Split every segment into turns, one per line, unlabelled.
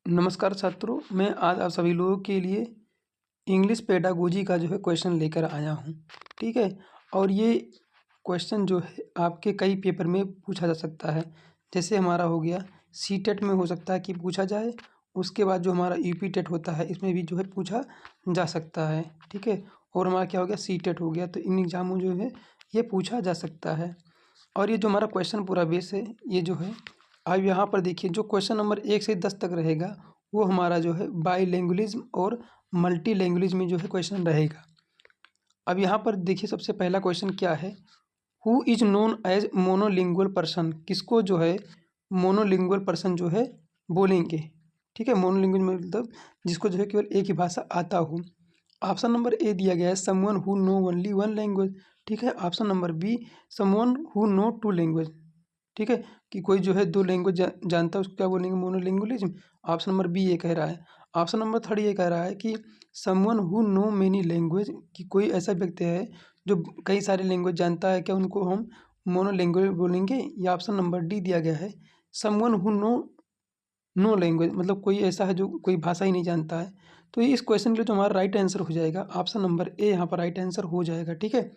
नमस्कार छात्रों, मैं आज आप सभी लोगों के लिए इंग्लिश पेडागोजी का क्वेश्चन लेकर आया हूँ। ठीक है। और ये क्वेश्चन आपके कई पेपर में पूछा जा सकता है। जैसे हमारा हो गया सीटेट में हो सकता है कि पूछा जाए। उसके बाद जो हमारा यूपी टेट होता है इसमें भी पूछा जा सकता है। ठीक है। और हमारा क्या हो गया सीटेट हो गया, तो इन एग्जामों ये पूछा जा सकता है। और ये जो हमारा क्वेश्चन पूरा बेस है ये अब यहाँ पर देखिए, जो क्वेश्चन नंबर 1 से 10 तक रहेगा वो हमारा बाईलैंग्वेजिज्म और मल्टी लैंग्वेज में क्वेश्चन रहेगा। अब यहाँ पर देखिए, सबसे पहला क्वेश्चन क्या है, who is known as monolingual person. किसको मोनोलिंगुअल पर्सन बोलेंगे। ठीक है। मोनोलिंगुअल मतलब जिसको केवल एक ही भाषा आता हो। ऑप्शन नंबर ए दिया गया है someone who know only one language. ठीक है। Option number B someone who know two language. ठीक है, कि कोई दो लैंग्वेज जानता है उसको क्या बोलेंगे, मोनोलिंगुअलिज्म। ऑप्शन नंबर बी ये कह रहा है। ऑप्शन नंबर थर्ड ये कह रहा है कि someone who know many language, कि कोई ऐसा व्यक्ति है जो कई सारे लैंग्वेज जानता है, क्या उनको हम मोनोलैंग्वेज बोलेंगे। या ऑप्शन नंबर डी दिया गया है समवन हु नो लैंग्वेज, मतलब कोई ऐसा है जो कोई भाषा ही नहीं जानता है। तो ये इस क्वेश्चन के लिए जो हमारा राइट आंसर हो जाएगा ऑप्शन नंबर ए यहाँ पर राइट आंसर हो जाएगा। ठीक है।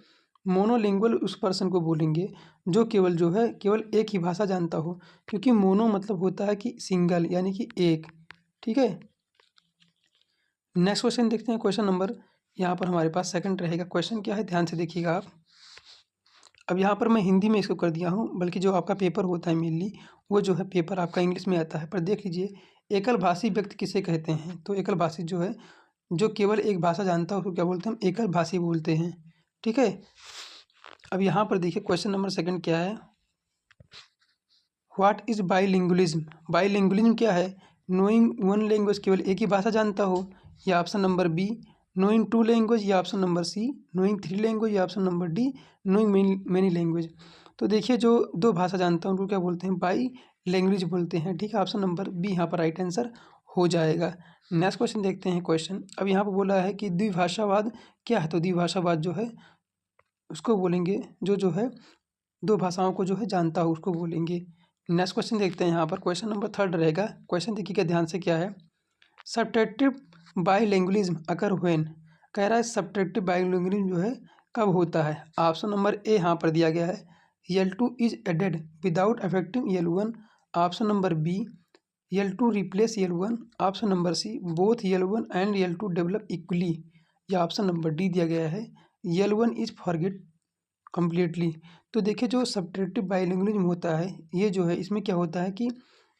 मोनोलिंगुअल उस पर्सन को बोलेंगे जो केवल एक ही भाषा जानता हो, क्योंकि मोनो मतलब होता है कि सिंगल यानी कि एक। ठीक है। नेक्स्ट क्वेश्चन देखते हैं। क्वेश्चन नंबर यहाँ पर हमारे पास सेकंड रहेगा। क्वेश्चन क्या है, ध्यान से देखिएगा आप। अब यहाँ पर मैं हिंदी में इसको कर दिया हूँ, बल्कि जो आपका पेपर होता है मेनली वो पेपर आपका इंग्लिश में आता है। पर देख लीजिए, एकल भाषी व्यक्ति किसे कहते हैं। तो एकल भाषी जो केवल एक भाषा जानता है उसको क्या बोलते हैं, हम एकल भाषी बोलते हैं। ठीक है। अब यहाँ पर देखिए क्वेश्चन नंबर सेकंड क्या है, व्हाट इज बाईलिंगुअलिज्म। बाईलिंगुअलिज्म क्या है, नोइंग वन लैंग्वेज, केवल एक ही भाषा जानता हो। या option number B knowing two language. या option number C knowing three language. या option number D knowing many language. तो देखिए, जो दो भाषा जानता है उनको क्या बोलते हैं, बाई लैंग्वेज बोलते हैं। ठीक है। ऑप्शन नंबर बी यहाँ पर राइट आंसर हो जाएगा। नेक्स्ट क्वेश्चन देखते हैं। क्वेश्चन अब यहाँ पर बोला है कि द्विभाषावाद क्या है। तो द्विभाषावाद उसको बोलेंगे जो दो भाषाओं को जानता हो उसको बोलेंगे। नेक्स्ट क्वेश्चन देखते हैं। यहाँ पर क्वेश्चन नंबर थर्ड रहेगा। क्वेश्चन देखिएगा ध्यान से, क्या है, सब्ट्रैक्टिव बाईलिंगुअलिज्म अकर व्हेन। कह रहा है सब्ट्रैक्टिव बाईलिंगुअलिज्म कब होता है। ऑप्शन नंबर ए यहाँ पर दिया गया है L2 is added without affecting L1। Option number B L2 replace L1। Option number C both L1 and L2 develop equally. या ऑप्शन नंबर डी दिया गया है L1 इज फॉरगेट कम्प्लीटली। तो देखिए, जो सब्ट्रैक्टिव बाईलिंगुअलिज्म होता है ये इसमें क्या होता है कि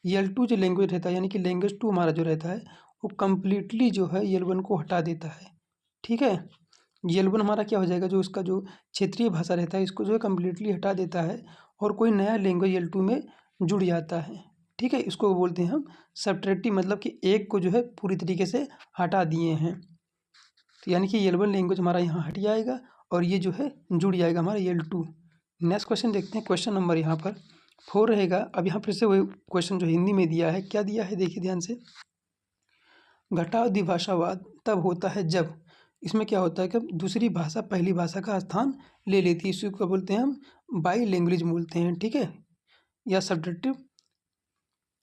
L2 जो लैंग्वेज रहता है यानी कि लैंग्वेज 2 हमारा जो रहता है वो कम्प्लीटली L1 को हटा देता है। ठीक है। L1 हमारा क्या हो जाएगा, जो उसका जो क्षेत्रीय भाषा रहता है इसको कम्प्लीटली हटा देता है और कोई नया लैंग्वेज L2 में जुड़ जाता है। ठीक है। इसको बोलते हैं हम सब्ट्रैक्टिव, मतलब कि एक को पूरी तरीके से हटा दिए हैं। तो यानी कि L1 लैंग्वेज हमारा यहाँ हट जाएगा और ये जुड़ जाएगा हमारा L2। नेक्स्ट क्वेश्चन देखते हैं। क्वेश्चन नंबर यहाँ पर 4 रहेगा। अब यहाँ फिर से वही क्वेश्चन जो हिंदी में दिया है, क्या दिया है देखिए ध्यान से, घटाव द्विभाषावाद तब होता है जब, इसमें क्या होता है कि दूसरी भाषा पहली भाषा का स्थान ले लेती है। इसी को बोलते हैं हम बाई लैंग्वेज बोलते हैं। ठीक है। या सब्ट्रैक्टिव,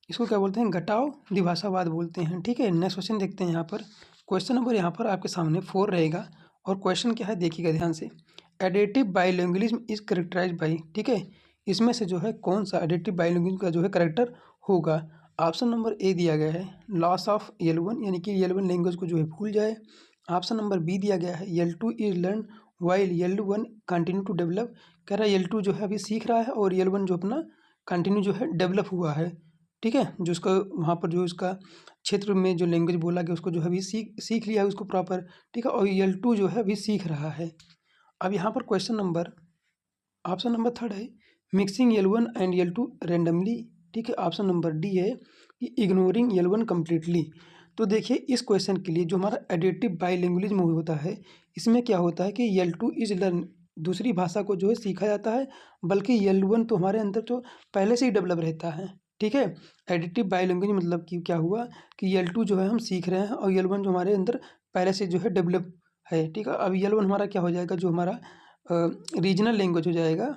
इसको क्या बोलते हैं, घटाव द्विभाषावाद बोलते हैं। ठीक है। नेक्स्ट क्वेश्चन देखते हैं। यहाँ पर क्वेश्चन नंबर यहाँ पर आपके सामने 4 रहेगा और क्वेश्चन क्या है देखिएगा ध्यान से, एडेटिव बाईलिंगुअलिज्म इज करेक्टराइज बाई। ठीक है। इसमें से कौन सा एडेटिव बाईलिंगुअलिज्म का करेक्टर होगा। ऑप्शन नंबर ए दिया गया है लॉस ऑफ L1, यानी कि L1 लैंग्वेज को भूल जाए। ऑप्शन नंबर बी दिया गया है L2 is learn while L1 continue to develop. कह रहा है L2 अभी सीख रहा है और L1 अपना कंटिन्यू डेवलप हुआ है। ठीक है। जो उसका वहाँ पर उसका क्षेत्र में जो लैंग्वेज बोला गया उसको अभी सीख लिया है उसको प्रॉपर। ठीक है। और L2 अभी सीख रहा है। अब यहाँ पर question number option number third है mixing L1 and L2 randomly. ठीक है। ऑप्शन नंबर डी है कि इग्नोरिंग L1 कम्प्लीटली। तो देखिए, इस क्वेश्चन के लिए जो हमारा एडेटिव बाईलिंगुअलिज्म होता है इसमें क्या होता है कि L2 इज लर्न, दूसरी भाषा को सीखा जाता है, बल्कि L1 तो हमारे अंदर तो पहले से ही डेवलप रहता है। ठीक है। एडिटिव बाईलिंगुअलिज्म मतलब कि क्या हुआ कि L2 हम सीख रहे हैं और L1 जो हमारे अंदर पहले से डेवलप है। ठीक है। अब L1 हमारा क्या हो जाएगा, जो हमारा रीजनल लैंग्वेज हो जाएगा।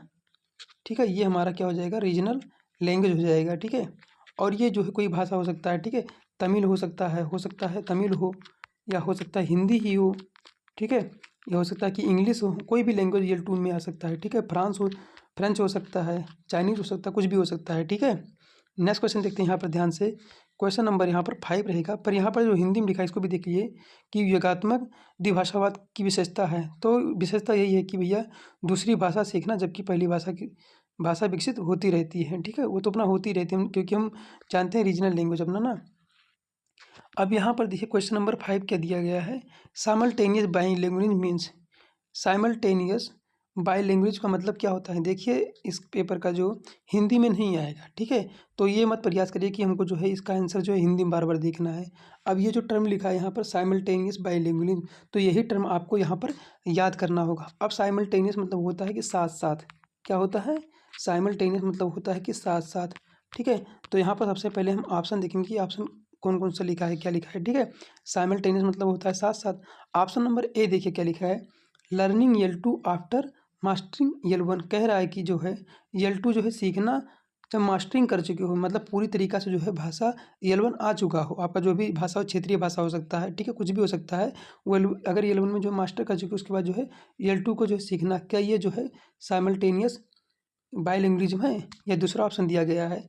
ठीक है। ये हमारा क्या हो जाएगा, रीजनल लैंग्वेज हो जाएगा। ठीक है। और ये जो है कोई भाषा हो सकता है, ठीक है, तमिल हो सकता है तमिल हो, या हो सकता है हिंदी ही हो, ठीक है, या हो सकता है कि इंग्लिश हो, कोई भी लैंग्वेज EL2 में आ सकता है, ठीक है, फ्रेंच हो सकता है, चाइनीज़ हो सकता है, कुछ भी हो सकता है, ठीक है। नेक्स्ट क्वेश्चन देखते हैं यहाँ पर ध्यान से। क्वेश्चन नंबर यहाँ पर 5 रहेगा, पर यहाँ पर जो हिंदी में लिखा है इसको भी देखिए कि योगात्मक द्विभाषावाद की विशेषता है। तो विशेषता यही है कि भैया दूसरी भाषा सीखना जबकि पहली भाषा विकसित होती रहती है, ठीक है, वो तो अपना होती रहती है क्योंकि हम जानते हैं रीजनल लैंग्वेज अपना ना। अब यहाँ पर देखिए क्वेश्चन नंबर 5 क्या दिया गया है, साइमल्टेनियस बाईलैंग्वेज मीन्स। साइमल्टेनियस बाईलैंग्वेज का मतलब क्या होता है, देखिए इस पेपर का जो हिंदी में नहीं आएगा, ठीक है, तो ये मत प्रयास करिए कि हमको जो है इसका आंसर जो है हिंदी में बार बार देखना है। अब ये जो टर्म लिखा है यहाँ पर साइमल्टेनियस बाईलैंग्वेज, तो यही टर्म आपको यहाँ पर याद करना होगा। अब साइमल्टेनियस मतलब होता है कि साथ साथ, क्या होता है, साइमल्टेनियस मतलब होता है कि साथ साथ, ठीक है। तो यहाँ पर सबसे पहले हम ऑप्शन देखेंगे कि ऑप्शन कौन कौन सा लिखा है, क्या लिखा है, ठीक है। साइमल्टेनियस मतलब होता है साथ साथ। ऑप्शन नंबर ए देखिए क्या लिखा है, learning EL2 after mastering EL1। कह रहा है कि जो है EL2 जो है सीखना जब मास्टरिंग कर चुके हो, मतलब पूरी तरीका से जो है भाषा EL1 आ चुका हो, आपका जो भी भाषा हो, क्षेत्रीय भाषा हो सकता है, ठीक है, कुछ भी हो सकता है, वो अगर EL1 में जो मास्टर कर चुके हो उसके बाद जो है EL2 को जो है सीखना, क्या ये जो है साइमल्टेनियस बाईलिंगुअलिज्म है। या दूसरा ऑप्शन दिया गया है,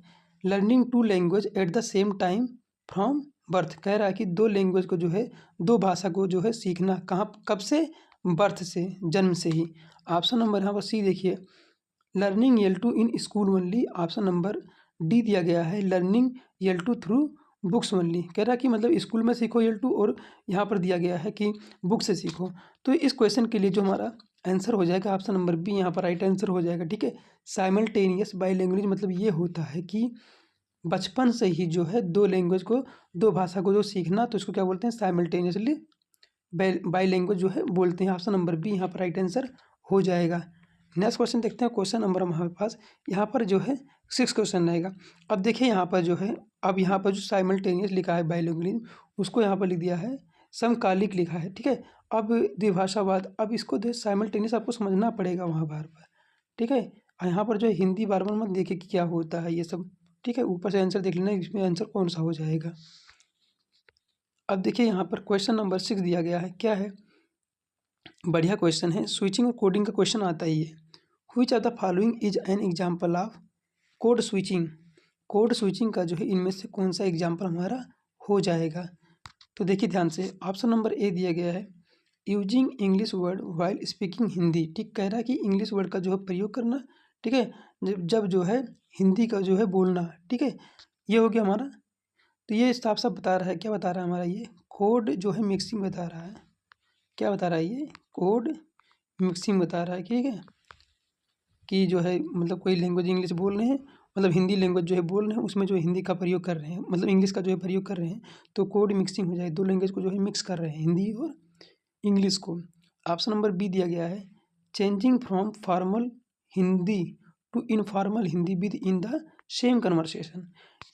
learning two language at the same time from birth. कह रहा है कि दो लैंग्वेज को जो है, दो भाषा को जो है सीखना कहाँ, कब से, बर्थ से, जन्म से ही। ऑप्शन नंबर यहाँ पर सी देखिए, learning EL2 in school only. Option number D दिया गया है, learning EL2 through books only. कह रहा है कि मतलब स्कूल में सीखो EL2, और यहाँ पर दिया गया है कि बुक से सीखो। तो इस क्वेश्चन के लिए जो हमारा आंसर हो जाएगा ऑप्शन नंबर बी यहाँ पर राइट आंसर हो जाएगा, ठीक है। साइमल्टेनियस बाईलैंग्वेज मतलब ये होता है कि बचपन से ही जो है दो लैंग्वेज को, दो भाषा को जो सीखना, तो इसको क्या बोलते हैं, साइमल्टेनियसली बाईलैंग्वेज जो है बोलते हैं। ऑप्शन नंबर बी यहाँ पर राइट आंसर हो जाएगा। नेक्स्ट क्वेश्चन देखते हैं, क्वेश्चन नंबर हमारे पास यहाँ पर जो है 6 क्वेश्चन रहेगा। अब देखिए यहाँ पर जो है, अब यहाँ पर जो साइमल्टेनियस लिखा है बाईलैंग्वेज, उसको यहाँ पर लिख दिया है समकालिक लिखा है, ठीक है। अब द्विभाषावाद, अब इसको जो साइमल्टेनियस आपको समझना पड़ेगा वहाँ बार बार, ठीक है। यहाँ पर जो है हिंदी बार बार मत देखिए कि क्या होता है ये सब, ठीक है, ऊपर से आंसर देख लेना इसमें आंसर कौन सा हो जाएगा। अब देखिए यहाँ पर क्वेश्चन नंबर 6 दिया गया है, क्या है, बढ़िया क्वेश्चन है, स्विचिंग और कोडिंग का क्वेश्चन आता ही है। Which are the following is an example of code switching. Code switching का जो है इनमें से कौन सा एग्जाम्पल हमारा हो जाएगा। तो देखिए ध्यान से, ऑप्शन नंबर ए दिया गया है, using English word while speaking Hindi. ठीक, कह रहा है कि इंग्लिश वर्ड का जो है प्रयोग करना, ठीक है, जब जो है हिंदी का जो है बोलना, ठीक है, ये हो गया हमारा। तो ये साफ साफ बता रहा है, क्या बता रहा है हमारा, ये कोड जो है मिक्सिंग बता रहा है। क्या बता रहा है ये, कोड मिक्सिंग बता रहा है, ठीक है, कि जो है मतलब कोई लैंग्वेज इंग्लिश बोल रहे हैं, मतलब हिंदी लैंग्वेज जो है बोल रहे हैं, उसमें जो है हिंदी का प्रयोग कर रहे हैं, मतलब इंग्लिश का जो है प्रयोग कर रहे हैं, तो कोड मिक्सिंग हो जाए, दो लैंग्वेज को जो है मिक्स कर रहे हैं, हिंदी और इंग्लिश को। ऑप्शन नंबर बी दिया गया है, changing from formal Hindi to informal Hindi within the same conversation.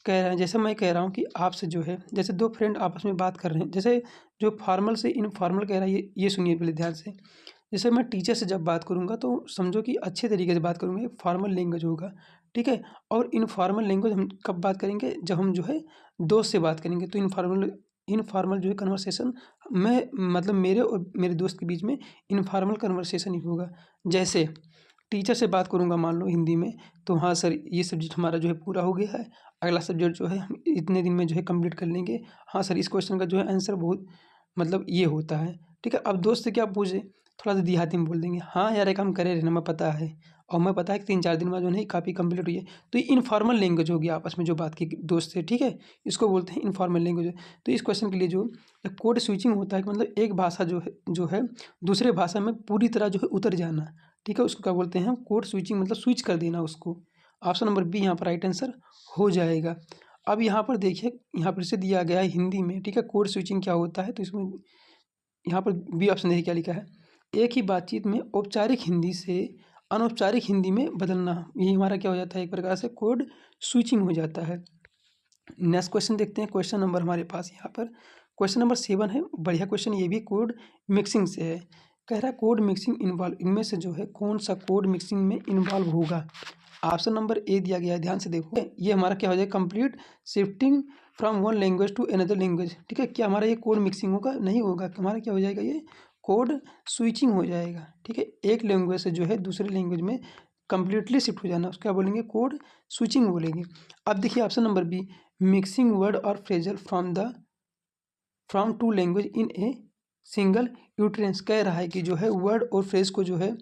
कह रहे हैं, जैसे मैं कह रहा हूँ कि आपसे जो है, जैसे दो फ्रेंड आपस में बात कर रहे हैं, जैसे जो फॉर्मल से इनफॉर्मल कह रहा है, ये सुनिए पहले ध्यान से। जैसे मैं टीचर से जब बात करूँगा तो समझो कि अच्छे तरीके से बात करूँगा, ये फॉर्मल लैंग्वेज होगा, ठीक है। और इनफॉर्मल लैंग्वेज हम कब बात करेंगे, जब हम जो है दोस्त से बात करेंगे। तो इनफॉर्मल जो है कन्वर्सेशन में, मतलब मेरे और मेरे दोस्त के बीच में इनफॉर्मल कन्वर्सेशन ही होगा। जैसे टीचर से बात करूँगा मान लो हिंदी में, तो हाँ सर ये सब्जेक्ट हमारा जो है पूरा हो गया है, अगला सब्जेक्ट जो है हम इतने दिन में जो है कंप्लीट कर लेंगे। हाँ सर इस क्वेश्चन का जो है आंसर बहुत मतलब ये होता है, ठीक है। अब दोस्त से क्या पूछे, थोड़ा सा देहाती में बोल देंगे, हाँ यार एक काम करे रहना, मैं पता है, और मैं पता है कि 3-4 दिन में जो है काफ़ी कंप्लीट हुई है। तो ये इनफॉर्मल लैंग्वेज होगी आपस में जो बात की दोस्त से, ठीक है, इसको बोलते हैं इनफॉर्मल लैंग्वेज। तो इस क्वेश्चन के लिए जो कोड स्विचिंग होता है कि मतलब एक भाषा जो है दूसरे भाषा में पूरी तरह जो है उतर जाना, ठीक है, उसको क्या बोलते हैं, कोड स्विचिंग, मतलब स्विच कर देना उसको। ऑप्शन नंबर बी यहाँ पर राइट आंसर हो जाएगा। अब यहाँ पर देखिए, यहाँ पर से दिया गया है हिंदी में, ठीक है, कोड स्विचिंग क्या होता है, तो इसमें यहाँ पर बी ऑप्शन देखिए क्या लिखा है, एक ही बातचीत में औपचारिक हिंदी से अनौपचारिक हिंदी में बदलना, ये हमारा क्या हो जाता है, एक प्रकार से कोड स्विचिंग हो जाता है। नेक्स्ट क्वेश्चन देखते हैं, क्वेश्चन नंबर हमारे पास यहाँ पर क्वेश्चन नंबर 7 है, बढ़िया क्वेश्चन, ये भी कोड मिक्सिंग से है। कह रहा है कोड मिक्सिंग इन्वॉल्व, इनमें से जो है कौन सा कोड मिक्सिंग में इन्वॉल्व होगा। ऑप्शन नंबर ए दिया गया है, ध्यान से देखो। ये हमारा क्या हो जाएगा, complete shifting from one language to another language. ठीक है, क्या हमारा ये कोड मिक्सिंग होगा? नहीं होगा। हमारा क्या हो जाएगा, ये कोड स्विचिंग हो जाएगा। ठीक है, एक लैंग्वेज से जो है दूसरे लैंग्वेज में कंप्लीटली शिफ्ट हो जाना, उसको क्या बोलेंगे, कोड स्विचिंग बोलेंगे। अब देखिए option number B, mixing word और phrasal from two language in a single utterance. कह रहा है कि जो है वर्ड और फ्रेज को जो है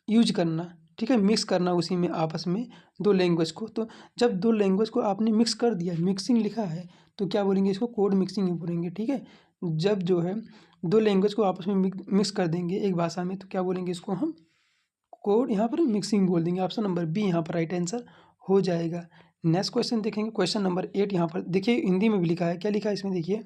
यूज करना, ठीक है, मिक्स करना उसी में आपस में दो लैंग्वेज को। तो जब दो लैंग्वेज को आपने मिक्स कर दिया, मिक्सिंग लिखा है, तो क्या बोलेंगे, इसको कोड मिक्सिंग ही बोलेंगे। ठीक है, जब जो है दो लैंग्वेज को आपस में मिक्स कर देंगे एक भाषा में, तो क्या बोलेंगे, इसको हम कोड यहाँ पर मिक्सिंग बोल देंगे। ऑप्शन नंबर बी यहाँ पर राइट आंसर हो जाएगा। नेक्स्ट क्वेश्चन देखेंगे, क्वेश्चन नंबर 8। यहाँ पर देखिए हिंदी में भी लिखा है, क्या लिखा है इसमें देखिए,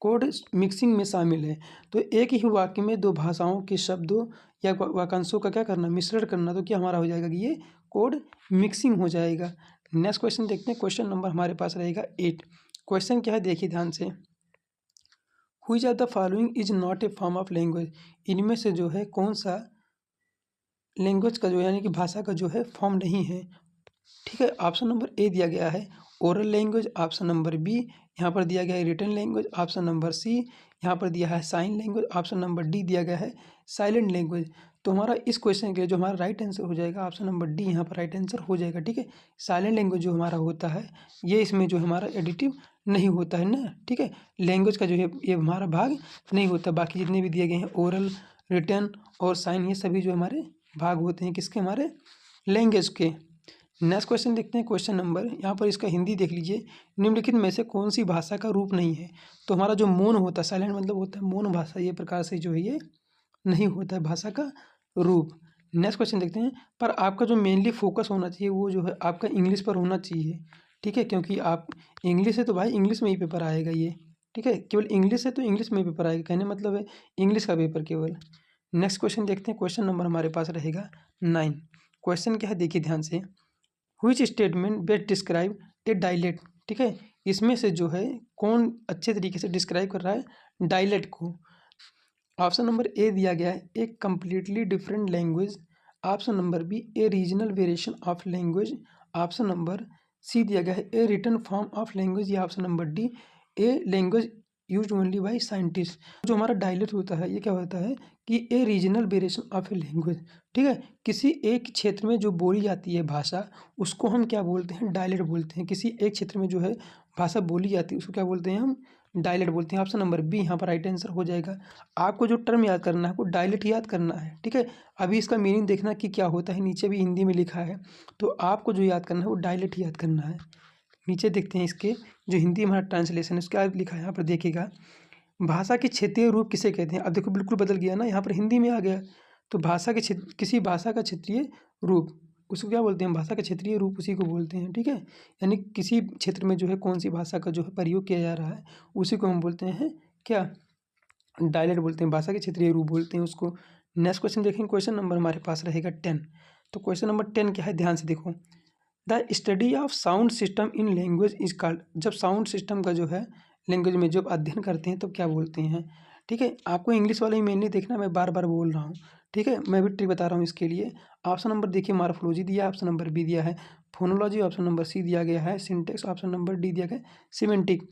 कोड मिक्सिंग में शामिल है। तो एक ही वाक्य में दो भाषाओं के शब्दों या वाक्यांशों का क्या करना, मिश्रण करना, तो क्या हमारा हो जाएगा कि ये कोड मिक्सिंग हो जाएगा। नेक्स्ट क्वेश्चन देखते हैं, क्वेश्चन नंबर हमारे पास रहेगा 8। क्वेश्चन क्या है देखिए ध्यान से, which of the following is not A form of language. इनमें से जो है कौन सा लैंग्वेज का जो यानी कि भाषा का जो है फॉर्म नहीं है। ठीक है, ऑप्शन नंबर ए दिया गया है oral language, option number B यहाँ पर दिया गया है written language, option number C यहाँ पर दिया है sign language, option number D दिया गया है साइलेंट लैंग्वेज। तो हमारा इस क्वेश्चन के लिए जो हमारा राइट आंसर हो जाएगा, ऑप्शन नंबर डी यहाँ पर राइट आंसर हो जाएगा। ठीक है, साइलेंट लैंग्वेज जो हमारा होता है, ये इसमें जो हमारा एडिटिव नहीं होता है ना। ठीक है, लैंग्वेज का जो है ये हमारा भाग नहीं होता, बाकी जितने भी दिए गए हैं ओरल, रिटन और साइन, ये सभी जो हमारे भाग होते हैं किसके, हमारे लैंग्वेज के। नेक्स्ट क्वेश्चन देखते हैं, क्वेश्चन नंबर यहाँ पर इसका हिंदी देख लीजिए, निम्नलिखित में से कौन सी भाषा का रूप नहीं है। तो हमारा जो मौन होता है, साइलेंट मतलब होता है मौन भाषा, ये प्रकार से जो है ये नहीं होता है भाषा का रूप। नेक्स्ट क्वेश्चन देखते हैं, पर आपका जो मेनली फोकस होना चाहिए वो जो है आपका इंग्लिश पर होना चाहिए। ठीक है, क्योंकि आप इंग्लिश है तो भाई इंग्लिश में ही पेपर आएगा ये। ठीक है, केवल इंग्लिश है तो इंग्लिश में पेपर आएगा, कहने मतलब है इंग्लिश का पेपर केवल। नेक्स्ट क्वेश्चन देखते हैं, क्वेश्चन नंबर हमारे पास रहेगा 9। क्वेश्चन क्या है देखिए ध्यान से, which statement best describe A dialect. ठीक है, इसमें से जो है कौन अच्छे तरीके से डिस्क्राइब कर रहा है डायलेक्ट को। ऑप्शन नंबर ए दिया गया है एक completely different language, option number B a regional variation of language, option number C दिया गया है a written form of language, या option number D a language use only by scientist. जो हमारा डायलेक्ट होता है ये क्या होता है कि ए regional variation of a language. ठीक है, किसी एक क्षेत्र में जो बोली जाती है भाषा, उसको हम क्या बोलते हैं, डायलेक्ट बोलते हैं। किसी एक क्षेत्र में जो है भाषा बोली जाती है उसको क्या बोलते हैं, हम डायलेक्ट बोलते हैं। ऑप्शन नंबर बी यहाँ पर राइट आंसर हो जाएगा। आपको जो टर्म याद करना है वो डायलेक्ट याद करना है। ठीक है, अभी इसका मीनिंग देखना कि क्या होता है, नीचे भी हिंदी में लिखा है, तो आपको जो याद करना है वो डायलेक्ट याद करना है। नीचे देखते हैं इसके जो हिंदी में हमारा ट्रांसलेशन है उसका लिखा है, यहाँ पर देखिएगा, भाषा के क्षेत्रीय रूप किसे कहते हैं। अब देखो बिल्कुल बदल गया ना, यहाँ पर हिंदी में आ गया। तो भाषा के क्षेत्र, किसी भाषा का क्षेत्रीय रूप उसको क्या बोलते हैं, भाषा का क्षेत्रीय रूप उसी को बोलते हैं। ठीक है, यानी किसी क्षेत्र में जो है कौन सी भाषा का जो है प्रयोग किया जा रहा है उसी को हम बोलते हैं क्या, डायलेक्ट बोलते हैं, भाषा के क्षेत्रीय रूप बोलते हैं उसको। नेक्स्ट क्वेश्चन देखेंगे, क्वेश्चन नंबर हमारे पास रहेगा 10। तो क्वेश्चन नंबर 10 क्या है ध्यान से देखो, the study of sound system in language is called. जब साउंड सिस्टम का जो है लैंग्वेज में जब अध्ययन करते हैं तब क्या बोलते हैं। ठीक है, आपको इंग्लिश वाले ही मेनली देखना, मैं बार बार बोल रहा हूँ। ठीक है, मैं भी ट्रिक बता रहा हूँ इसके लिए। ऑप्शन नंबर देखिए मार्फोलॉजी दिया है, ऑप्शन नंबर बी दिया है फोनोलॉजी, ऑप्शन नंबर सी दिया गया है सिंटेक्स, ऑप्शन नंबर डी दिया गया है सिमेंटिक।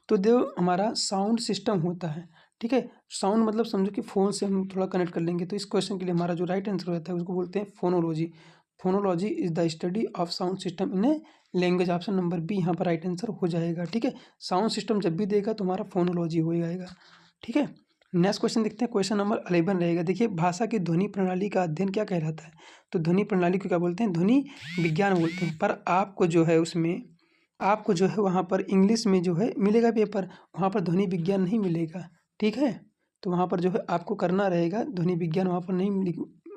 तो जो हमारा साउंड सिस्टम होता है, ठीक है, साउंड मतलब समझो कि फ़ोन से हम थोड़ा कनेक्ट कर लेंगे, तो इस क्वेश्चन के लिए हमारा जो राइट आंसर होता है उसको बोलते हैं phonology. Phonology is the study of sound system in a language, option number B यहाँ पर राइट आंसर हो जाएगा। ठीक है, साउंड सिस्टम जब भी देगा तो हमारा फोनोलॉजी हो जाएगा। ठीक है, नेक्स्ट क्वेश्चन देखते हैं, क्वेश्चन नंबर 11 रहेगा। देखिए भाषा की ध्वनि प्रणाली का अध्ययन क्या कहलाता है। तो ध्वनि प्रणाली को क्या बोलते हैं, ध्वनि विज्ञान बोलते हैं। पर आपको जो है उसमें आपको जो है वहाँ पर इंग्लिश में जो है मिलेगा पेपर, वहाँ पर ध्वनि विज्ञान नहीं मिलेगा। ठीक है, तो वहाँ पर जो है आपको करना रहेगा ध्वनि विज्ञान, वहाँ पर नहीं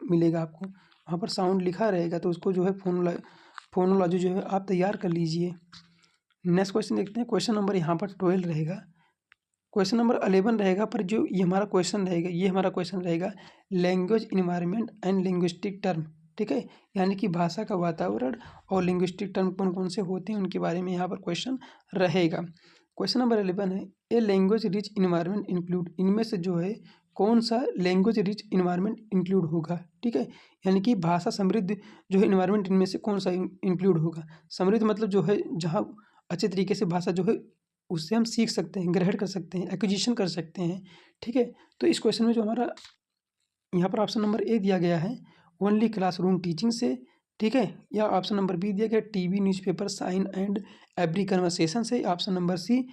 मिलेगा आपको, वहाँ पर साउंड लिखा रहेगा, तो उसको जो है फोनोलॉजी जो है आप तैयार कर लीजिए। नेक्स्ट क्वेश्चन देखते हैं, क्वेश्चन नंबर यहाँ पर 12 रहेगा। क्वेश्चन नंबर 11 रहेगा, पर जो ये हमारा क्वेश्चन रहेगा, ये हमारा क्वेश्चन रहेगा language environment and linguistic term. ठीक है, यानी कि भाषा का वातावरण और लिंग्विस्टिक टर्म कौन कौन से होते हैं उनके बारे में यहाँ पर क्वेश्चन रहेगा। क्वेश्चन नंबर 11 है a language rich environment include. इनमें से जो है कौन सा लैंग्वेज रिच इन्वायरमेंट इंक्लूड होगा, ठीक है। यानी कि भाषा समृद्ध जो है इन्वायरमेंट, इनमें से कौन सा इंक्लूड होगा। समृद्ध मतलब जो है जहाँ अच्छे तरीके से भाषा जो है उससे हम सीख सकते हैं, ग्रहण कर सकते हैं, एक्विजिशन कर सकते हैं, ठीक है। तो इस क्वेश्चन में जो हमारा यहाँ पर ऑप्शन नंबर ए दिया गया है ओनली क्लासरूम टीचिंग से, ठीक है। या ऑप्शन नंबर बी दिया गया TV newspaper sign and every conversation से। Option number C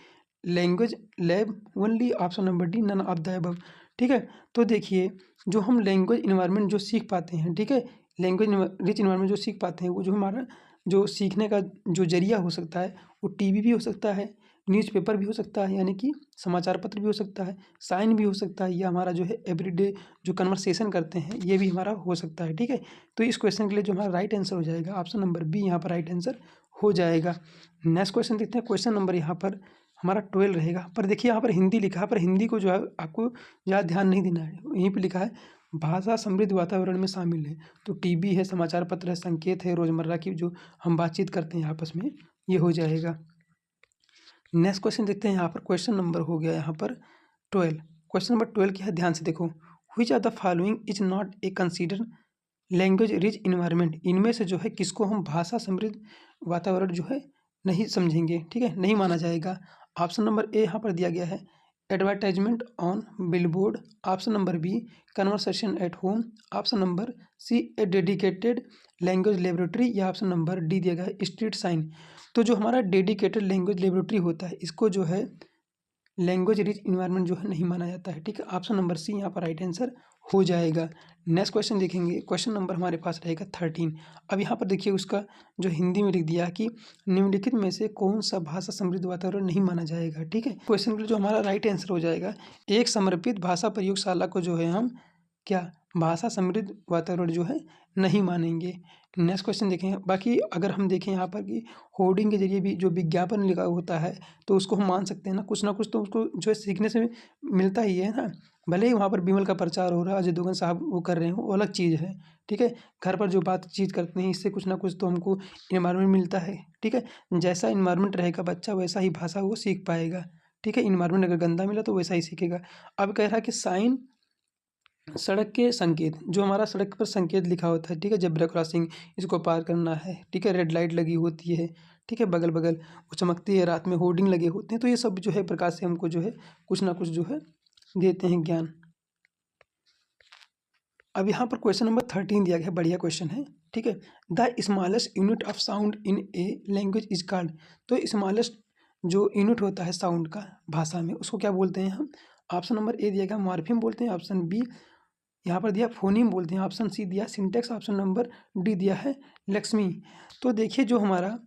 language lab only. Option number D none of the above, ठीक है। तो देखिए जो हम लैंग्वेज इन्वायरमेंट जो सीख पाते हैं, ठीक है, लैंग्वेज रिच इन्वायरमेंट जो सीख पाते हैं वो जो हमारा जो सीखने का जो जरिया हो सकता है वो टीवी भी हो सकता है, न्यूज़पेपर भी हो सकता है यानी कि समाचार पत्र भी हो सकता है, साइन भी हो सकता है, या हमारा जो है एवरीडे जो कन्वर्सेशन करते हैं ये भी हमारा हो सकता है, ठीक है। तो इस क्वेश्चन के लिए जो हमारा राइट आंसर हो जाएगा ऑप्शन नंबर बी यहाँ पर राइट आंसर हो जाएगा। नेक्स्ट क्वेश्चन देखते हैं। क्वेश्चन नंबर यहाँ पर हमारा 12 रहेगा, पर देखिए यहाँ पर हिंदी लिखा है, पर हिंदी को जो है आपको ज़्यादा ध्यान नहीं देना है। यहीं पे लिखा है भाषा समृद्ध वातावरण में शामिल है, तो टीवी है, समाचार पत्र है, संकेत है, रोज़मर्रा की जो हम बातचीत करते हैं आपस में, ये हो जाएगा। नेक्स्ट क्वेश्चन देखते हैं। यहाँ पर क्वेश्चन नंबर हो गया यहाँ पर 12। क्वेश्चन नंबर 12 क्या है, ध्यान से देखो। Which are the following is not a consider language rich environment. इनमें से जो है किसको हम भाषा समृद्ध वातावरण जो है नहीं समझेंगे, ठीक है, नहीं माना जाएगा। ऑप्शन नंबर ए यहाँ पर दिया गया है advertisement on billboard. Option number B conversation at home. Option number C a dedicated language laboratory, या ऑप्शन नंबर डी दिया गया है स्ट्रीट साइन। तो जो हमारा डेडिकेटेड लैंग्वेज लेबोरेटरी होता है इसको जो है लैंग्वेज रिच इन्वायरमेंट जो है नहीं माना जाता है, ठीक है। ऑप्शन नंबर सी यहाँ पर राइट आंसर हो जाएगा। नेक्स्ट क्वेश्चन देखेंगे। क्वेश्चन नंबर हमारे पास रहेगा 13। अब यहाँ पर देखिए उसका जो हिंदी में लिख दिया कि निम्नलिखित में से कौन सा भाषा समृद्ध वातावरण नहीं माना जाएगा, ठीक है। क्वेश्चन के लिए जो हमारा राइट आंसर हो जाएगा एक समर्पित भाषा प्रयोगशाला को जो है हम क्या भाषा समृद्ध वातावरण जो है नहीं मानेंगे। नेक्स्ट क्वेश्चन देखें। बाकी अगर हम देखें यहाँ पर कि होर्डिंग के जरिए भी जो विज्ञापन लिखा होता है तो उसको हम मान सकते हैं ना कुछ तो उसको जो है सीखने से मिलता ही है ना। भले ही वहाँ पर विमल का प्रचार हो रहा है, अजय देवगन साहब वो कर रहे हो, वो अलग चीज़ है, ठीक है। घर पर जो बातचीत करते हैं इससे कुछ ना कुछ तो हमको इन्वायरमेंट मिलता है, ठीक है। जैसा इन्वायरमेंट रहेगा बच्चा वैसा ही भाषा वो सीख पाएगा, ठीक है। इन्वायरमेंट अगर गंदा मिला तो वैसा ही सीखेगा। अब कह रहा है कि साइन सड़क के संकेत, जो हमारा सड़क पर संकेत लिखा होता है, ठीक है, जेब्रा क्रॉसिंग इसको पार करना है, ठीक है, रेड लाइट लगी होती है, ठीक है, बगल बगल वो चमकती है, रात में होर्डिंग लगे होते हैं, तो ये सब जो है प्रकाश से हमको जो है कुछ ना कुछ जो है देते हैं ज्ञान। अब यहाँ पर क्वेश्चन नंबर 13 दिया गया है, बढ़िया क्वेश्चन है, ठीक है। The smallest unit of sound in a language is called. तो स्मॉलेस्ट जो यूनिट होता है साउंड का भाषा में उसको क्या बोलते हैं हम। ऑप्शन नंबर ए दिया गया मॉर्फिम बोलते हैं, ऑप्शन बी यहाँ पर दिया फोनीम बोलते हैं, ऑप्शन सी दिया सिंटेक्स, ऑप्शन नंबर डी दिया है लक्ष्मी। तो देखिए जो हमारा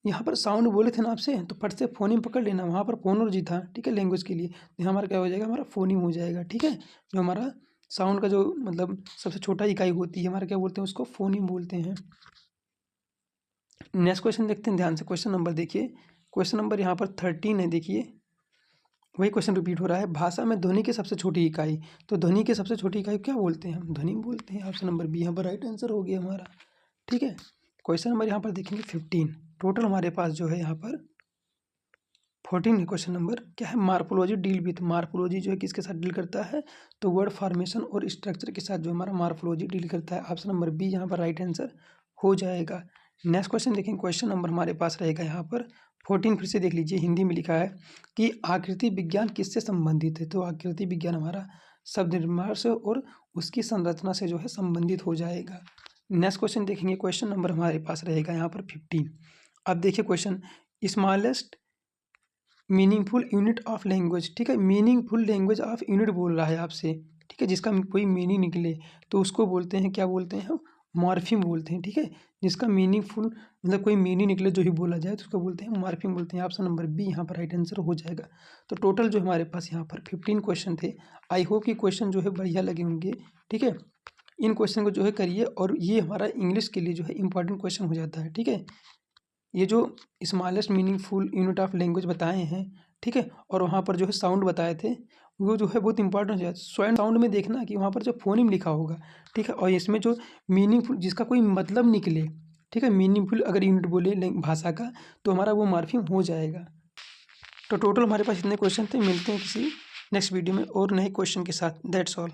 यहाँ पर साउंड बोले थे ना आपसे, तो फट से फोनीम पकड़ लेना, वहाँ पर फोनोलॉजी था, ठीक है, लैंग्वेज के लिए। तो हमारा क्या हो जाएगा, हमारा फोनीम हो जाएगा, ठीक है। जो हमारा साउंड का जो मतलब सबसे छोटा इकाई होती है हमारा क्या बोलते हैं उसको फोनीम बोलते हैं। नेक्स्ट क्वेश्चन देखते हैं ध्यान से। क्वेश्चन नंबर देखिए, क्वेश्चन नंबर यहाँ पर 13 है। देखिए वही क्वेश्चन रिपीट हो रहा है, भाषा में ध्वनि की सबसे छोटी इकाई। तो ध्वनि की सबसे छोटी इकाई क्या बोलते हैं हम, ध्वनि बोलते हैं। ऑप्शन नंबर बी यहाँ पर राइट आंसर हो गया हमारा, ठीक है। क्वेश्चन नंबर यहाँ पर देखेंगे 15। टोटल हमारे पास जो है यहाँ पर 14 है। क्वेश्चन नंबर क्या है, मार्फोलॉजी डील विथ। मार्फोलॉजी जो है किसके साथ डील करता है, तो वर्ड फॉर्मेशन और स्ट्रक्चर के साथ जो हमारा मार्फोलॉजी डील करता है। ऑप्शन नंबर बी यहाँ पर राइट आंसर हो जाएगा। नेक्स्ट क्वेश्चन देखेंगे। क्वेश्चन नंबर हमारे पास रहेगा यहाँ पर 14, फिर से देख लीजिए, हिंदी में लिखा है कि आकृति विज्ञान किससे संबंधित है। तो आकृति विज्ञान हमारा शब्द निर्माण से और उसकी संरचना से जो है संबंधित हो जाएगा। नेक्स्ट क्वेश्चन देखेंगे। क्वेश्चन नंबर हमारे पास रहेगा यहाँ पर 15। अब देखिए question, smallest meaningful unit of language, ठीक है, मीनिंगफुल लैंग्वेज ऑफ यूनिट बोल रहा है आपसे, ठीक है, जिसका कोई मीनिंग निकले तो उसको बोलते हैं, क्या बोलते हैं हम, मॉर्फिम बोलते हैं, ठीक है। जिसका मीनिंगफुल मतलब कोई मीनिंग निकले जो ही बोला जाए तो उसको बोलते हैं मॉर्फिम बोलते हैं। ऑप्शन नंबर बी यहाँ पर राइट आंसर हो जाएगा। तो टोटल जो हमारे पास यहाँ पर 15 क्वेश्चन थे। आई होप कि क्वेश्चन जो है बढ़िया लगे होंगे, ठीक है। इन क्वेश्चन को जो है करिए, और ये हमारा इंग्लिश के लिए जो है इंपॉर्टेंट क्वेश्चन हो जाता है, ठीक है। ये जो smallest meaningful unit of language बताए हैं, ठीक है, और वहाँ पर जो है साउंड बताए थे, वो जो है बहुत इंपॉर्टेंट है। साउंड में देखना कि वहाँ पर जो फोनिम लिखा होगा, ठीक है, और इसमें जो मीनिंगफुल जिसका कोई मतलब निकले, ठीक है, मीनिंगफुल अगर यूनिट बोले भाषा का तो हमारा वो मॉर्फिम हो जाएगा। तो टोटल हमारे पास इतने क्वेश्चन थे। मिलते हैं किसी नेक्स्ट वीडियो में और नए क्वेश्चन के साथ। That's all.